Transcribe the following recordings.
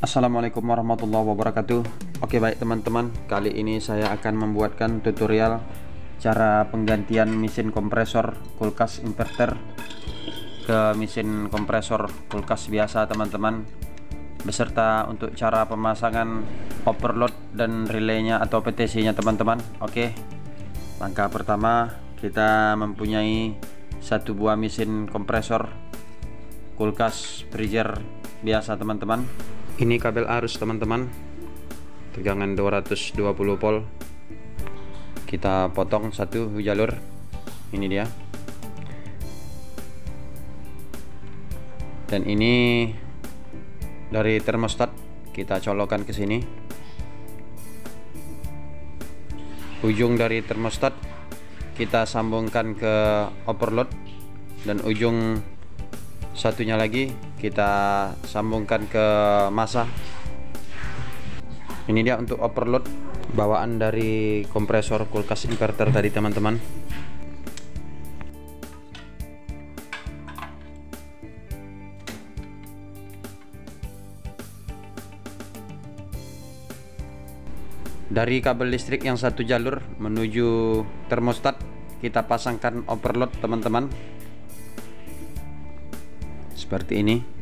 Assalamualaikum warahmatullahi wabarakatuh. Oke, baik teman-teman, kali ini saya akan membuatkan tutorial cara penggantian mesin kompresor kulkas inverter ke mesin kompresor kulkas biasa teman-teman, beserta untuk cara pemasangan overload dan relaynya atau PTC-nya teman-teman. Oke, langkah pertama kita mempunyai satu buah mesin kompresor kulkas freezer biasa teman-teman. Ini kabel arus teman-teman, tegangan 220 volt. Kita potong satu jalur, ini dia. Dan ini dari termostat kita colokkan ke sini. Ujung dari termostat kita sambungkan ke overload, dan ujung satunya lagi kita sambungkan ke masa. Ini dia untuk overload bawaan dari kompresor kulkas inverter tadi teman-teman. Dari kabel listrik yang satu jalur menuju termostat kita pasangkan overload teman-teman, seperti ini.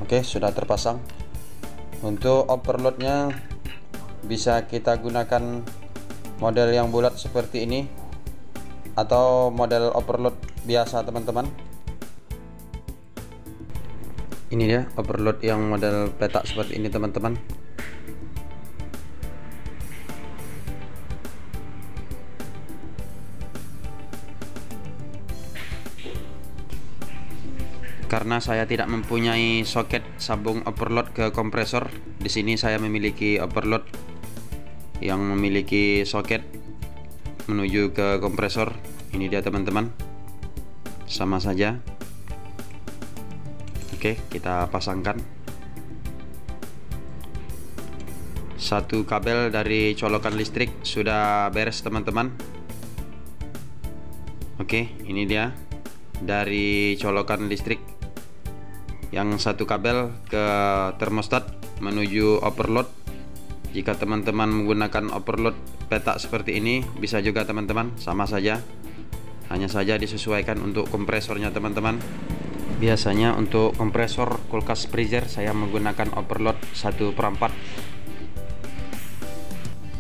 Oke, sudah terpasang. Untuk overloadnya bisa kita gunakan model yang bulat seperti ini atau model overload biasa teman-teman. Ini dia overload yang model petak seperti ini teman-teman. Karena saya tidak mempunyai soket sambung overload ke kompresor, di sini saya memiliki overload yang memiliki soket menuju ke kompresor. Ini dia teman-teman, sama saja. Oke, kita pasangkan satu kabel dari colokan listrik. Sudah beres teman-teman. Oke, ini dia dari colokan listrik yang satu kabel ke termostat menuju overload. Jika teman-teman menggunakan overload petak seperti ini bisa juga teman-teman, sama saja, hanya saja disesuaikan untuk kompresornya teman-teman. Biasanya untuk kompresor kulkas freezer saya menggunakan overload 1/4.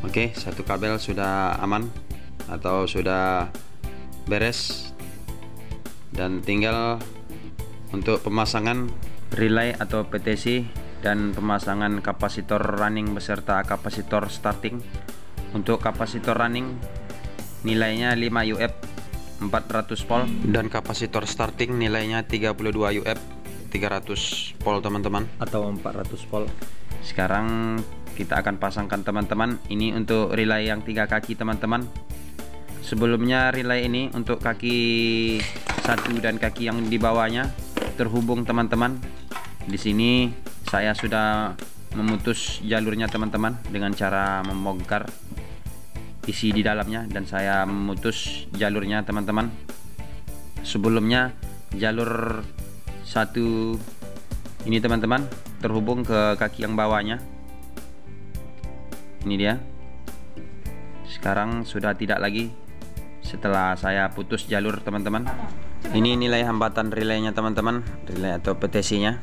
Oke, satu kabel sudah aman atau sudah beres, dan tinggal untuk pemasangan relay atau PTC dan pemasangan kapasitor running beserta kapasitor starting. Untuk kapasitor running nilainya 5 UF 400 volt, dan kapasitor starting nilainya 32 UF 300 volt teman-teman, atau 400 volt. Sekarang kita akan pasangkan teman-teman. Ini untuk relay yang 3 kaki teman-teman. Sebelumnya relay ini untuk kaki 1 dan kaki yang di bawahnya terhubung teman-teman. Di sini saya sudah memutus jalurnya teman-teman dengan cara membongkar isi di dalamnya, dan saya memutus jalurnya teman-teman. Sebelumnya jalur 1 ini teman-teman terhubung ke kaki yang bawahnya. Ini dia. Sekarang sudah tidak lagi setelah saya putus jalur teman-teman. Ini nilai hambatan relaynya teman-teman, relay atau PTC-nya.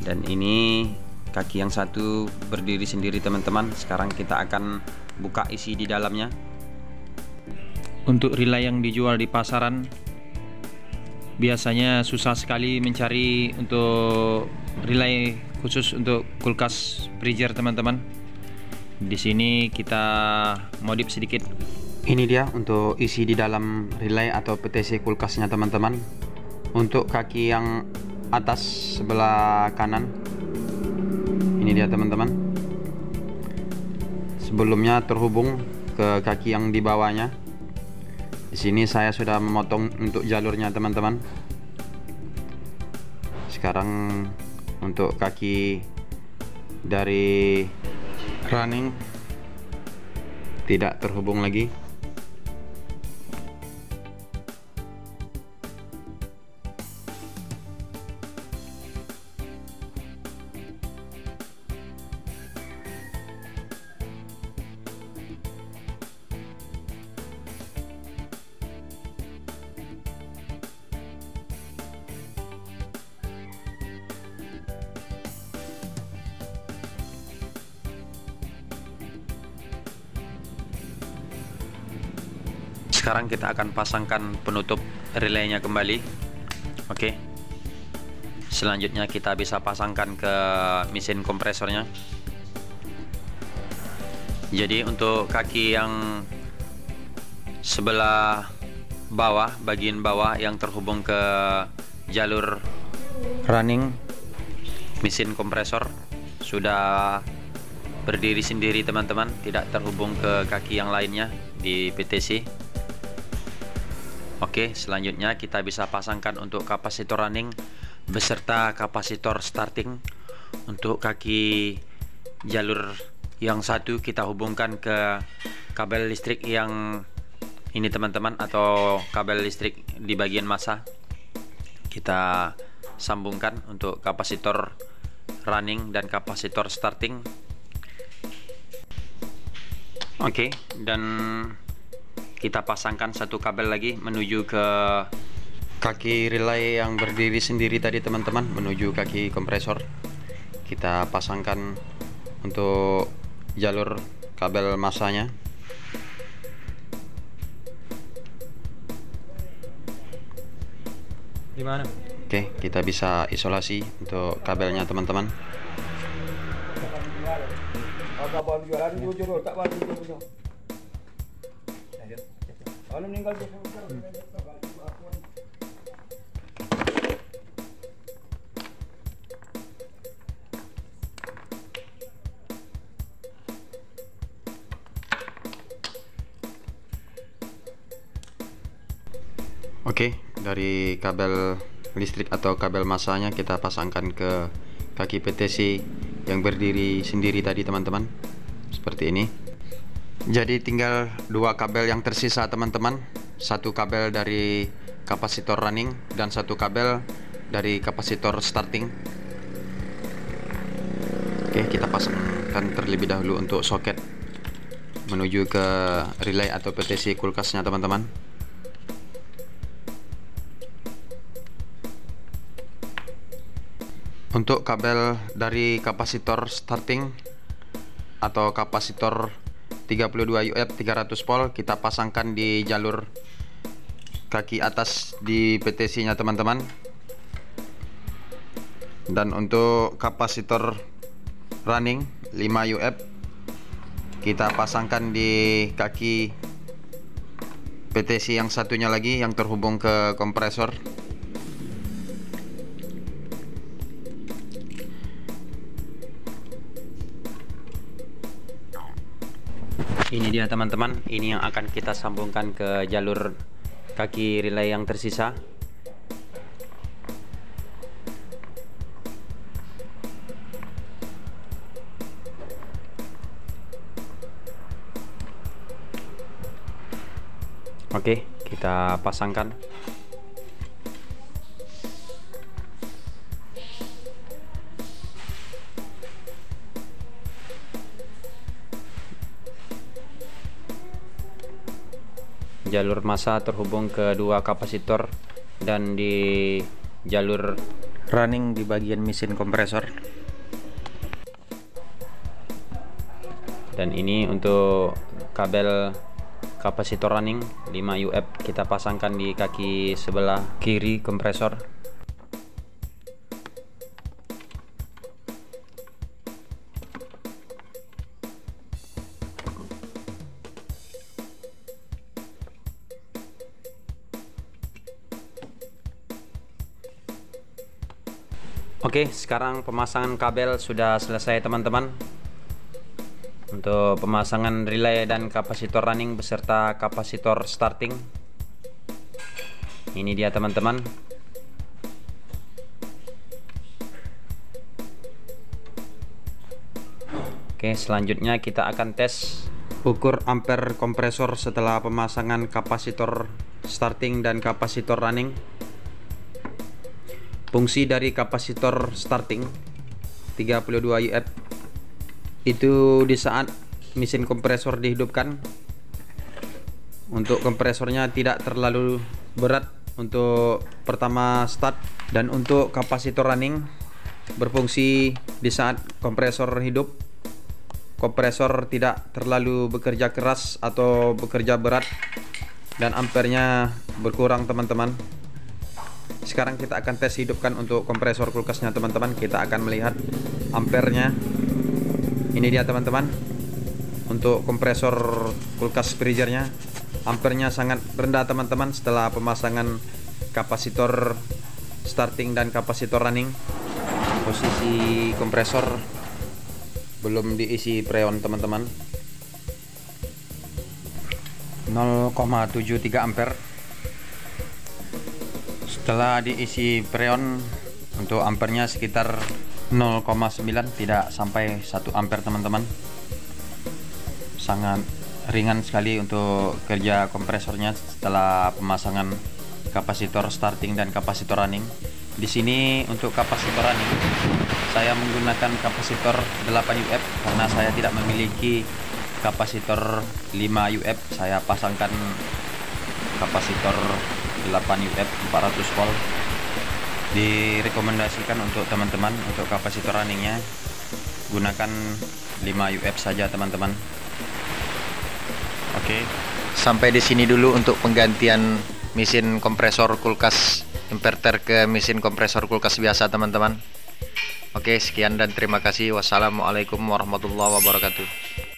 Dan ini kaki yang satu berdiri sendiri teman-teman. Sekarang kita akan buka isi di dalamnya. Untuk relay yang dijual di pasaran biasanya susah sekali mencari untuk relay khusus untuk kulkas freezer teman-teman. Di sini kita modif sedikit. Ini dia untuk isi di dalam relay atau PTC kulkasnya teman-teman. Untuk kaki yang atas sebelah kanan, ini dia teman-teman. Sebelumnya terhubung ke kaki yang di bawahnya. Di sini saya sudah memotong untuk jalurnya teman-teman. Sekarang untuk kaki dari running tidak terhubung lagi. Sekarang kita akan pasangkan penutup relaynya kembali. Oke. Selanjutnya kita bisa pasangkan ke mesin kompresornya. Jadi untuk kaki yang sebelah bawah, bagian bawah yang terhubung ke jalur running mesin kompresor sudah berdiri sendiri teman-teman, tidak terhubung ke kaki yang lainnya di PTC. Oke, selanjutnya kita bisa pasangkan untuk kapasitor running beserta kapasitor starting. Untuk kaki jalur yang satu kita hubungkan ke kabel listrik yang ini teman-teman, atau kabel listrik di bagian masa. Kita sambungkan untuk kapasitor running dan kapasitor starting. Oke, dan kita pasangkan satu kabel lagi menuju ke kaki relay yang berdiri sendiri tadi teman-teman, menuju kaki kompresor. Kita pasangkan untuk jalur kabel masanya. Gimana? Oke, kita bisa isolasi untuk kabelnya teman-teman. Oke, dari kabel listrik atau kabel masanya kita pasangkan ke kaki PTC yang berdiri sendiri tadi teman-teman, seperti ini. Jadi tinggal dua kabel yang tersisa teman-teman, satu kabel dari kapasitor running dan satu kabel dari kapasitor starting. Oke, kita pasangkan terlebih dahulu untuk soket menuju ke relay atau PTC kulkasnya teman-teman. Untuk kabel dari kapasitor starting atau kapasitor 32 UF 300 volt kita pasangkan di jalur kaki atas di PTC nya teman-teman. Dan untuk kapasitor running 5 UF kita pasangkan di kaki PTC yang satunya lagi yang terhubung ke kompresor. Ini dia teman-teman, ini yang akan kita sambungkan ke jalur kaki relay yang tersisa. Oke, kita pasangkan. Jalur massa terhubung ke dua kapasitor dan di jalur running di bagian mesin kompresor. Dan ini untuk kabel kapasitor running 5 UF kita pasangkan di kaki sebelah kiri kompresor. Oke, sekarang pemasangan kabel sudah selesai teman-teman. Untuk pemasangan relay dan kapasitor running beserta kapasitor starting. Ini dia teman-teman. Oke, selanjutnya kita akan tes ukur ampere kompresor setelah pemasangan kapasitor starting dan kapasitor running. Fungsi dari kapasitor starting 32 UF itu di saat mesin kompresor dihidupkan, untuk kompresornya tidak terlalu berat untuk pertama start, dan untuk kapasitor running berfungsi di saat kompresor hidup. Kompresor tidak terlalu bekerja keras atau bekerja berat dan ampernya berkurang, teman-teman. Sekarang kita akan tes hidupkan untuk kompresor kulkasnya, teman-teman. Kita akan melihat ampernya. Ini dia, teman-teman. Untuk kompresor kulkas freezernya, ampernya sangat rendah, teman-teman, setelah pemasangan kapasitor starting dan kapasitor running. Posisi kompresor belum diisi freon, teman-teman. 0,73 ampere. Setelah diisi freon, untuk ampernya sekitar 0,9, tidak sampai 1 ampere, teman-teman. Sangat ringan sekali untuk kerja kompresornya setelah pemasangan kapasitor starting dan kapasitor running. Di sini untuk kapasitor running saya menggunakan kapasitor 8 UF karena saya tidak memiliki kapasitor 5 UF. Saya pasangkan kapasitor 8 UF 400 volt. Direkomendasikan untuk teman-teman untuk kapasitor runningnya gunakan 5 UF saja, teman-teman. Oke, sampai di sini dulu untuk penggantian mesin kompresor kulkas inverter ke mesin kompresor kulkas biasa, teman-teman. Oke, sekian dan terima kasih. Wassalamualaikum warahmatullahi wabarakatuh.